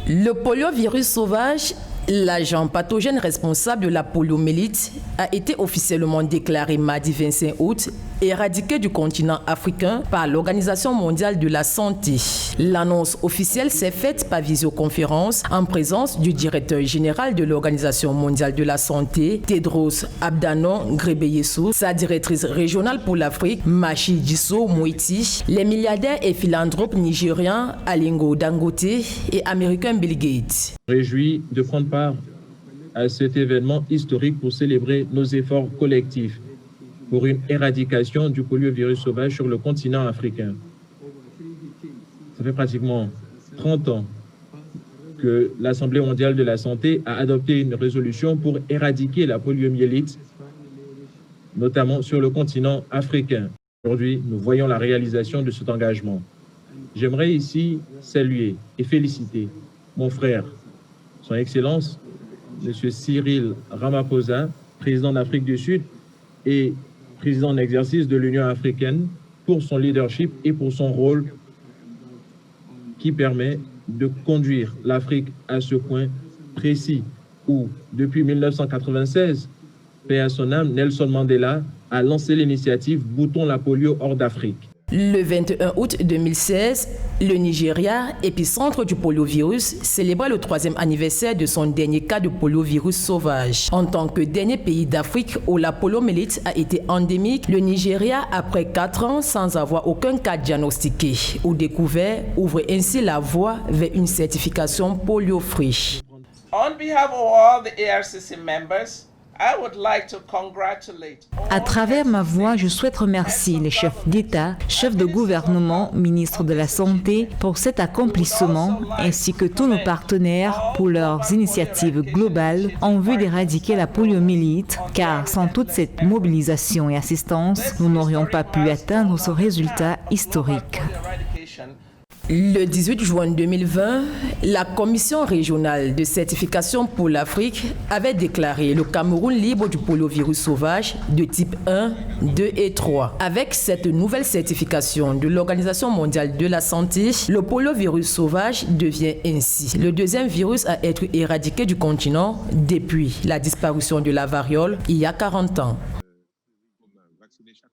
Le poliovirus sauvage, l'agent pathogène responsable de la poliomyélite, a été officiellement déclaré mardi 25 août éradiqué du continent africain par l'Organisation mondiale de la santé. L'annonce officielle s'est faite par visioconférence en présence du directeur général de l'Organisation mondiale de la santé, Tedros Adhanom Ghebreyesus, sa directrice régionale pour l'Afrique, Matshidiso Moeti, les milliardaires et philanthropes nigérians Aliko Dangote et américain Bill Gates. Réjoui de prendre part à cet événement historique pour célébrer nos efforts collectifs pour une éradication du poliovirus sauvage sur le continent africain. Ça fait pratiquement 30 ans que l'Assemblée mondiale de la santé a adopté une résolution pour éradiquer la poliomyélite, notamment sur le continent africain. Aujourd'hui, nous voyons la réalisation de cet engagement. J'aimerais ici saluer et féliciter mon frère, Son Excellence, M. Cyril Ramaphosa, président d'Afrique du Sud et président en exercice de l'Union africaine, pour son leadership et pour son rôle qui permet de conduire l'Afrique à ce point précis où, depuis 1996, paix à son âme, Nelson Mandela a lancé l'initiative « Boutons la polio hors d'Afrique ». Le 21 août 2016, le Nigeria, épicentre du poliovirus, célébrait le 3e anniversaire de son dernier cas de poliovirus sauvage. En tant que dernier pays d'Afrique où la poliomyélite a été endémique, le Nigeria, après 4 ans sans avoir aucun cas diagnostiqué ou découvert, ouvre ainsi la voie vers une certification polio-free. On behalf of all the ARCC members, I would like to congratulate. À travers ma voix, je souhaite remercier les chefs d'État, chefs de gouvernement, ministres de la Santé pour cet accomplissement, ainsi que tous nos partenaires pour leurs initiatives globales en vue d'éradiquer la poliomyélite, car sans toute cette mobilisation et assistance, nous n'aurions pas pu atteindre ce résultat historique. Le 18 juin 2020, la Commission régionale de certification pour l'Afrique avait déclaré le Cameroun libre du poliovirus sauvage de type 1, 2 et 3. Avec cette nouvelle certification de l'Organisation mondiale de la santé, le poliovirus sauvage devient ainsi le 2e virus à être éradiqué du continent depuis la disparition de la variole il y a 40 ans.